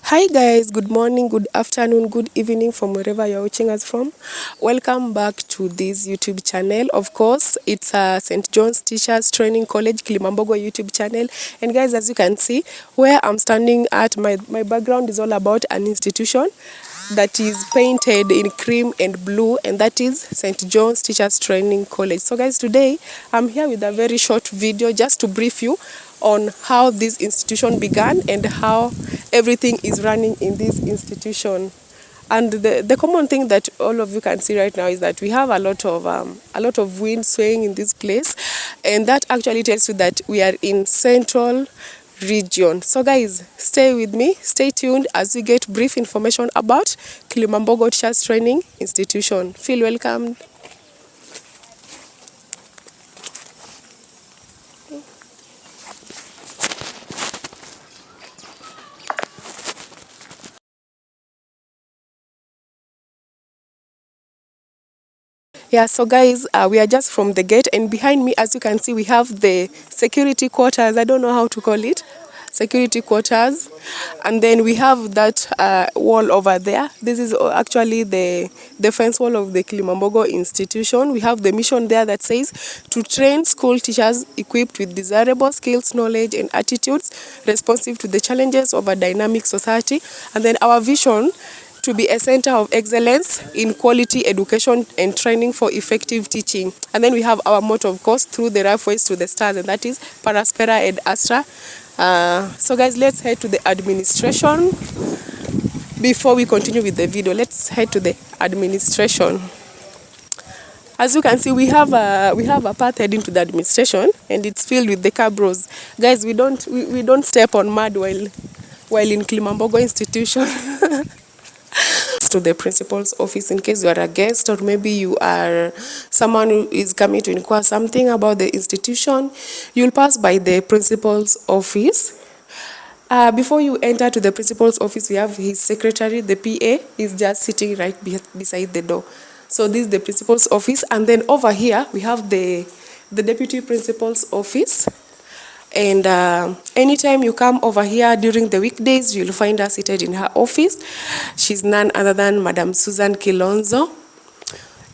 Hi guys, good morning, good afternoon, good evening from wherever you're watching us from. Welcome back to this YouTube channel. Of course, it's St. John's Teachers Training College Kilimambogo YouTube channel. And guys, as you can see, where I'm standing at, my background is all about an institution that is painted in cream and blue, and that is St. John's Teachers Training College. So guys, today I'm here with a very short video just to brief you on how this institution began and how everything is running in this institution. And the common thing that all of you can see right now is that we have a lot of wind swaying in this place, and that actually tells you that we are in central region. So guys, stay with me, stay tuned as we get brief information about Kilimambogo Teachers Training Institution. Feel welcome. Yeah, so guys, we are just from the gate, and behind me, as you can see, we have the security quarters. I don't know how to call it. Security quarters. And then we have that wall over there. This is actually the fence wall of the Kilimambogo institution. We have the mission there that says to train school teachers equipped with desirable skills, knowledge and attitudes responsive to the challenges of a dynamic society. And then our vision to be a center of excellence in quality education and training for effective teaching. And then we have our motto, of course, through the rough ways to the stars, and that is Paraspera and Astra. So guys, let's head to the administration. Before we continue with the video, let's head to the administration. As you can see, we have a path heading to the administration, and it's filled with the cabros. Guys, we don't step on mud while in Kilimambogo institution. To the principal's office in case you are a guest, or maybe you are someone who is coming to inquire something about the institution. You'll pass by the principal's office. Before you enter to the principal's office, we have his secretary. The PA is just sitting right beside the door. So this is the principal's office, and then over here we have the deputy principal's office. And anytime you come over here during the weekdays, you'll find her seated in her office. She's none other than Madam Susan Kilonzo.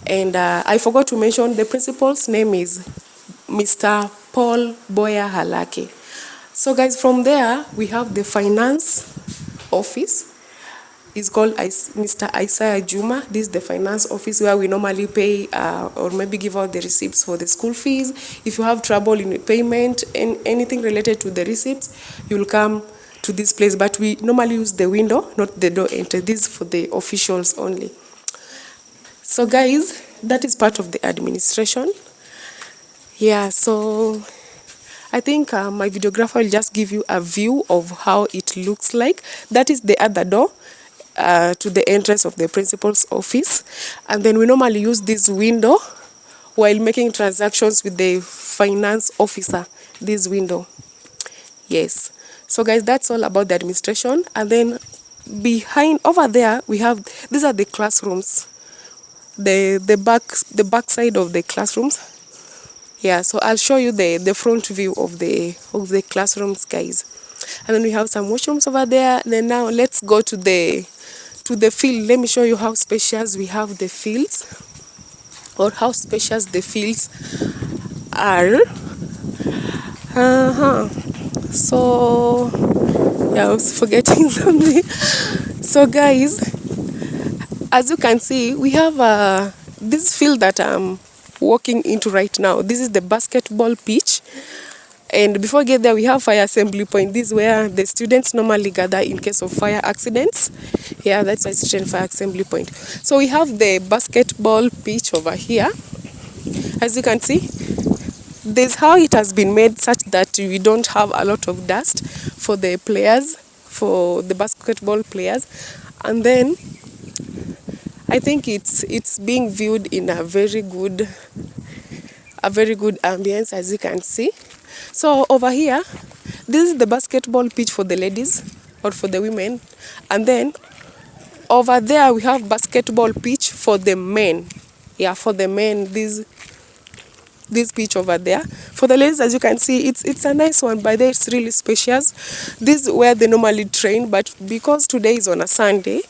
And I forgot to mention the principal's name is Mr. Paul Boya Halake. So guys, from there, we have the finance office. It's called Mr. Isaiah Juma. This is the finance office where we normally pay or maybe give out the receipts for the school fees. If you have trouble in payment and anything related to the receipts, you'll come to this place. But we normally use the window, not the door entry. This is for the officials only. So guys, that is part of the administration. Yeah, so I think my videographer will just give you a view of how it looks like. That is the other door to the entrance of the principal's office. And then we normally use this window while making transactions with the finance officer. This window. Yes. So guys, that's all about the administration. And then behind over there we have, these are the classrooms. The back side of the classrooms. Yeah, so I'll show you the front view of the classrooms, guys. And then we have some washrooms over there. Then now let's go to the field. Let me show you how spacious we have the fields, or how spacious the fields are. So yeah, I was forgetting something. So guys, as you can see, we have this field that I'm walking into right now. This is the basketball pitch. And before we get there, we have fire assembly point. This is where the students normally gather in case of fire accidents. Yeah, that's why it's a fire assembly point. So we have the basketball pitch over here. As you can see, this is how it has been made, such that we don't have a lot of dust for the players, for the basketball players. And then I think it's being viewed in a very good ambience, as you can see. So over here, this is the basketball pitch for the ladies or for the women. And then over there we have basketball pitch for the men. Yeah, for the men. This this pitch over there. For the ladies, as you can see, it's a nice one. By there, it's really spacious. This is where they normally train, but because today is on a Sunday,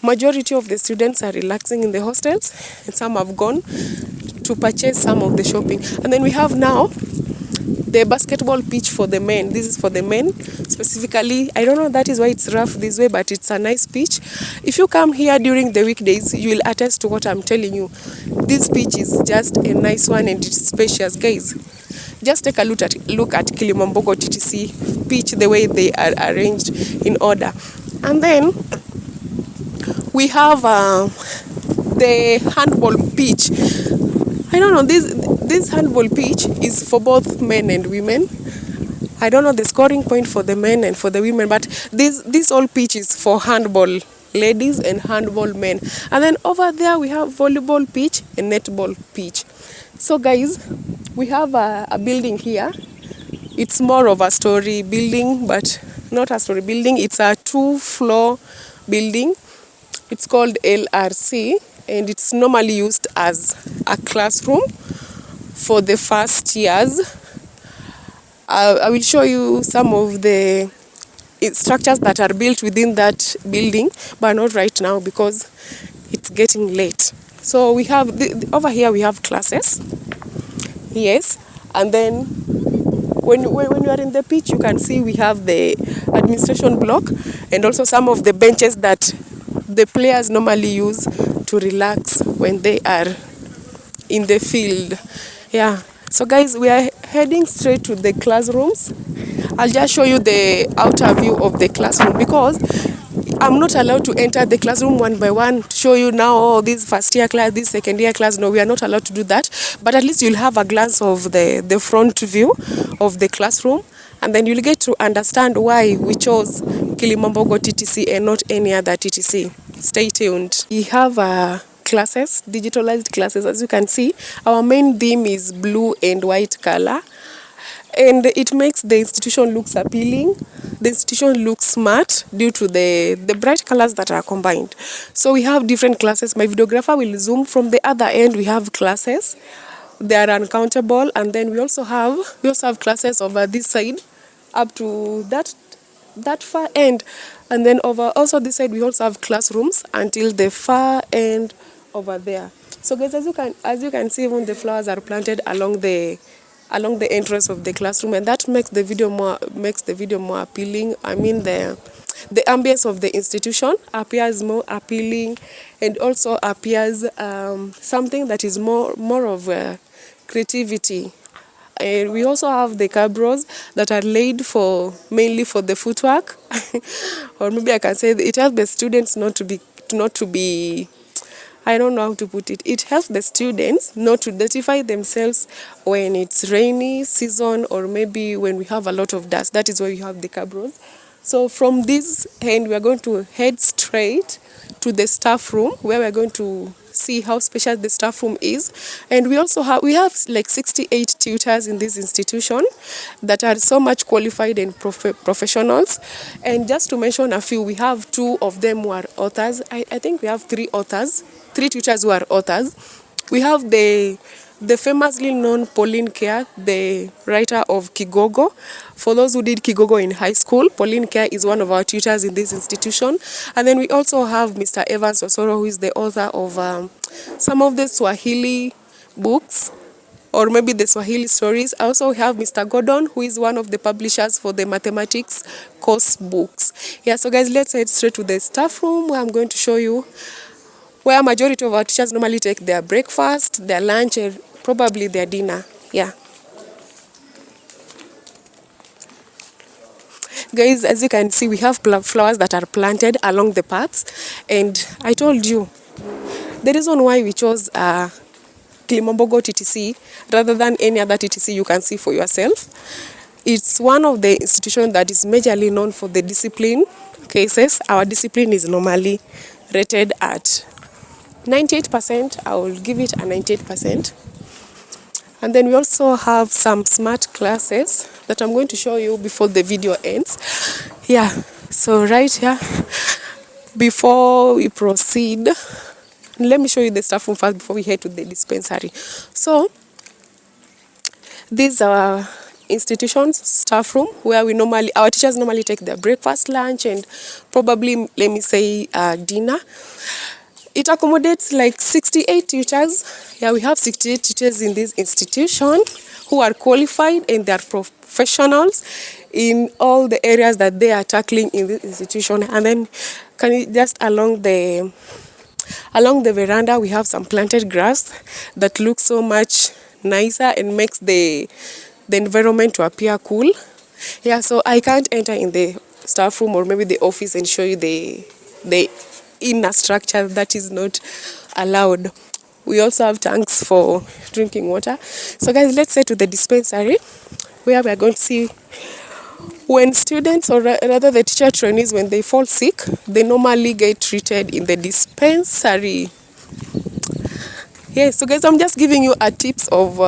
majority of the students are relaxing in the hostels, and some have gone to purchase some of the shopping. And then we have now the basketball pitch for the men. This is for the men specifically. I don't know, that is why it's rough this way, but it's a nice pitch. If you come here during the weekdays, you will attest to what I'm telling you. This pitch is just a nice one and it's spacious, guys. Just take a look at Kilimambogo TTC pitch, the way they are arranged in order. And then we have the handball pitch. I don't know, this handball pitch is for both men and women. I don't know the scoring point for the men and for the women, but this all pitch is for handball ladies and handball men. And then over there we have volleyball pitch and netball pitch. So guys, we have a building here. It's more of a story building, but not a story building. It's a 2-floor building. It's called LRC, and it's normally used as a classroom for the first years. I will show you some of the structures that are built within that building, but not right now because it's getting late. So we have over here we have classes. Yes, and then when you are in the pitch, you can see we have the administration block and also some of the benches that the players normally use to relax when they are in the field. Yeah, so guys, we are heading straight to the classrooms. I'll just show you the outer view of the classroom because I'm not allowed to enter the classroom one by one to show you now, oh, this first year class, this second year class. No, we are not allowed to do that. But at least you'll have a glance of the front view of the classroom, and then you'll get to understand why we chose Kilimambogo TTC and not any other TTC. Stay tuned. We have classes, digitalized classes. As you can see, our main theme is blue and white color. And it makes the institution looks appealing. The institution looks smart due to the bright colors that are combined. So we have different classes. My videographer will zoom from the other end. We have classes. They are uncountable. And then we also have classes over this side up to that far end. And then over also this side we also have classrooms until the far end over there. So guys, as you can see, even the flowers are planted along the entrance of the classroom, and that makes the video more appealing. I mean, the ambience of the institution appears more appealing, and also appears something that is more of creativity. And we also have the cabros that are laid mainly for the footwork, or maybe I can say it helps the students not to be. I don't know how to put it. It helps the students not to dirtify themselves when it's rainy season, or maybe when we have a lot of dust. That is why we have the cabros. So from this end, we are going to head straight to the staff room, where we are going to see how special the staff room is. And we have like 68 tutors in this institution that are so much qualified and professionals. And just to mention a few, we have 2 of them who are authors. I think we have 3 authors, 3 tutors who are authors. We have the famously known Pauline Care, the writer of Kigogo. For those who did Kigogo in high school, Pauline Care is one of our tutors in this institution. And then we also have Mr. Evans Osoro, who is the author of some of the Swahili books, or maybe the Swahili stories. I also have Mr. Gordon, who is one of the publishers for the mathematics course books. Yeah, so guys, let's head straight to the staff room, where I'm going to show you where majority of our teachers normally take their breakfast, their lunch, and probably their dinner. Yeah. Guys, as you can see, we have flowers that are planted along the paths. And I told you, the reason why we chose Kilimambogo TTC rather than any other TTC you can see for yourself, it's one of the institutions that is majorly known for the discipline cases. Our discipline is normally rated at 98%. I will give it a 98%. And then we also have some smart classes that I'm going to show you before the video ends. Yeah, so right here, before we proceed, let me show you the staff room first before we head to the dispensary. So These are institutions, staff room, where our teachers normally take their breakfast, lunch, and probably, let me say, dinner. It accommodates like 68 teachers. Yeah, we have 68 teachers in this institution who are qualified and they are professionals in all the areas that they are tackling in this institution. And then can you just along the veranda, we have some planted grass that looks so much nicer and makes the environment to appear cool. Yeah, so I can't enter in the staff room or maybe the office and show you the inner structure. That is not allowed. We also have tanks for drinking water. So guys, let's say to the dispensary where we are going to see when students, or rather the teacher trainees, when they fall sick, they normally get treated in the dispensary. Yeah, so guys, I'm just giving you a tips of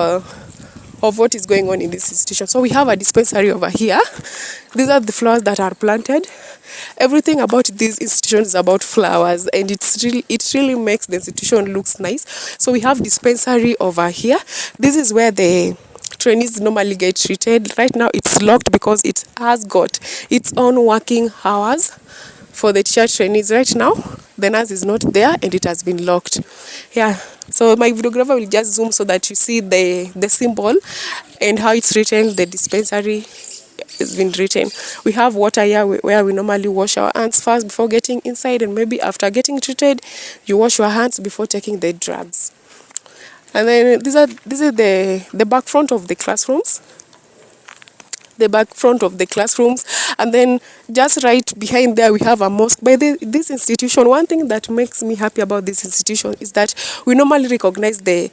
what is going on in this institution. So we have a dispensary over here. These are the flowers that are planted. Everything about this institution is about flowers, and it really makes the institution looks nice. So we have dispensary over here. This is where the trainees normally get treated. Right now it's locked because it has got its own working hours for the teacher trainees. Right now the nurse is not there and it has been locked. Yeah, so my videographer will just zoom so that you see the symbol and how it's written. The dispensary has been written. We have water here where we normally wash our hands first before getting inside, and maybe after getting treated you wash your hands before taking the drugs. And then this is the back front of the classrooms. And then just right behind there we have a mosque. By this institution, one thing that makes me happy about this institution is that we normally recognize the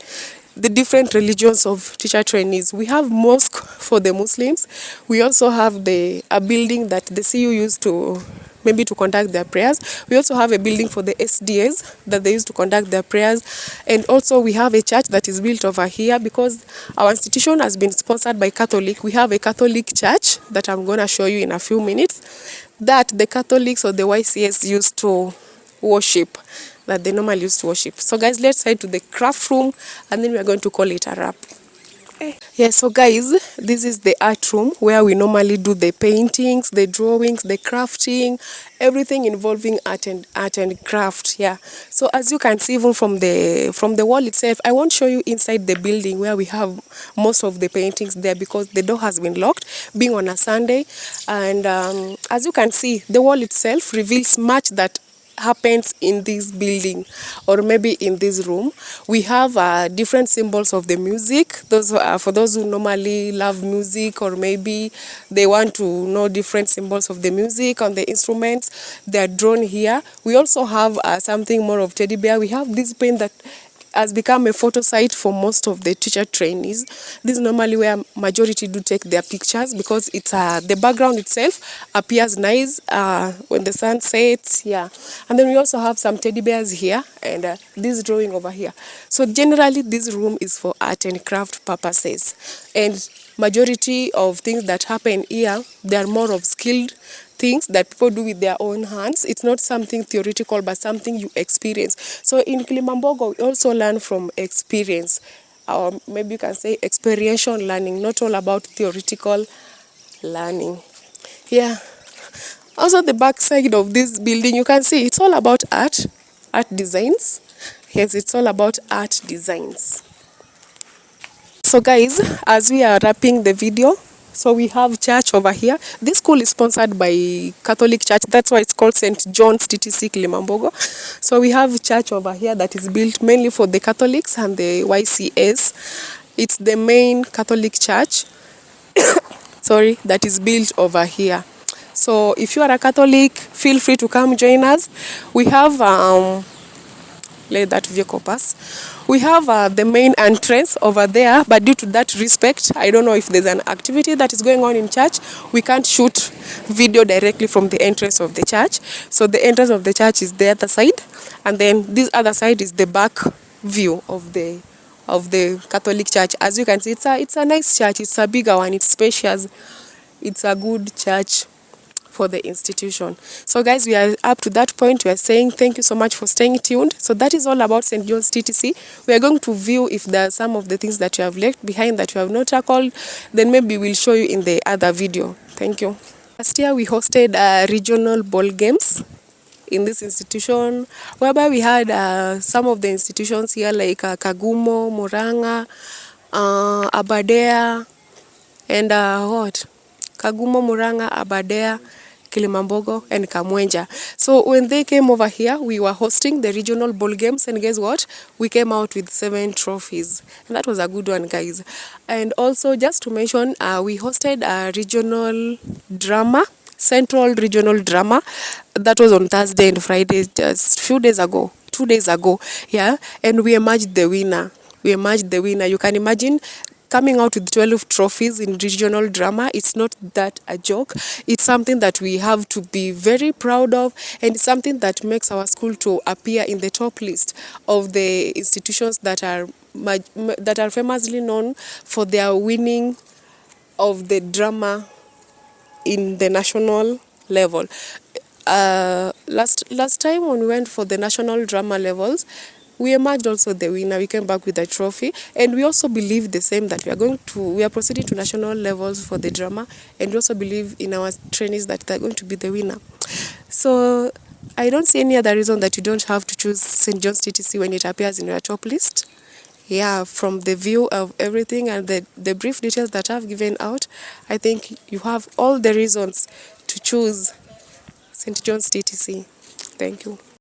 different religions of teacher trainees. We have mosque for the Muslims. We also have a building that the CU used to maybe to conduct their prayers. We also have a building for the SDAs that they use to conduct their prayers. And also we have a church that is built over here because our institution has been sponsored by Catholic. We have a Catholic church that I'm going to show you in a few minutes, that the Catholics or the YCS used to worship, that they normally used to worship. So guys, let's head to the craft room and then we are going to call it a wrap. Yeah, so guys, this is the art room where we normally do the paintings, the drawings, the crafting, everything involving art and craft. Yeah, so as you can see, even from the wall itself, I won't show you inside the building where we have most of the paintings there because the door has been locked, being on a Sunday. And as you can see, the wall itself reveals much that happens in this building or maybe in this room. We have different symbols of the music. Those for those who normally love music, or maybe they want to know different symbols of the music on the instruments, they are drawn here. We also have something more of teddy bear. We have this paint that has become a photo site for most of the teacher trainees. This is normally where majority do take their pictures because it's the background itself appears nice when the sun sets. Yeah, and then we also have some teddy bears here and this drawing over here. So generally this room is for art and craft purposes, and majority of things that happen here, they are more of skilled things that people do with their own hands. It's not something theoretical, but something you experience. So in Kilimambogo, we also learn from experience, or maybe you can say experiential learning, not all about theoretical learning. Yeah. Also, the back side of this building, you can see it's all about art designs. Yes, it's all about art designs. So guys, as we are wrapping the video, so we have church over here. This school is sponsored by Catholic Church. That's why it's called St. John's TTC Kilimambogo. So we have church over here that is built mainly for the Catholics and the YCS. It's the main Catholic church, sorry, that is built over here. So if you are a Catholic, feel free to come join us. We have let that vehicle pass. We have the main entrance over there, but due to that respect, I don't know if there's an activity that is going on in church, we can't shoot video directly from the entrance of the church. So the entrance of the church is the other side, and then this other side is the back view of the Catholic church. As you can see, it's a nice church. It's a bigger one. It's spacious. It's a good church for the institution. So guys, we are up to that point. We are saying thank you so much for staying tuned. So that is all about St. John's TTC. We are going to view if there are some of the things that you have left behind that you have not tackled. Then maybe we'll show you in the other video. Thank you. Last year we hosted regional ball games in this institution, whereby we had some of the institutions here like Kagumo, Murang'a, Aberdare, and Kagumo, Murang'a, Aberdare, Kilimambogo, and Kamwenja. So when they came over here, we were hosting the regional ball games, and guess what? We came out with 7 trophies, and that was a good one, guys. And also, just to mention, we hosted a regional drama, Central Regional Drama. That was on Thursday and Friday, just few days ago, 2 days ago, yeah. And we emerged the winner. You can imagine coming out with 12 trophies in regional drama. It's not that a joke. It's something that we have to be very proud of, and it's something that makes our school to appear in the top list of the institutions that are famously known for their winning of the drama in the national level. Last time when we went for the national drama levels, we emerged also the winner. We came back with a trophy, and we also believe the same, that we are proceeding to national levels for the drama, and we also believe in our trainees that they're going to be the winner. So I don't see any other reason that you don't have to choose St. John's TTC when it appears in your top list. Yeah, from the view of everything and the brief details that I've given out, I think you have all the reasons to choose St. John's TTC. Thank you.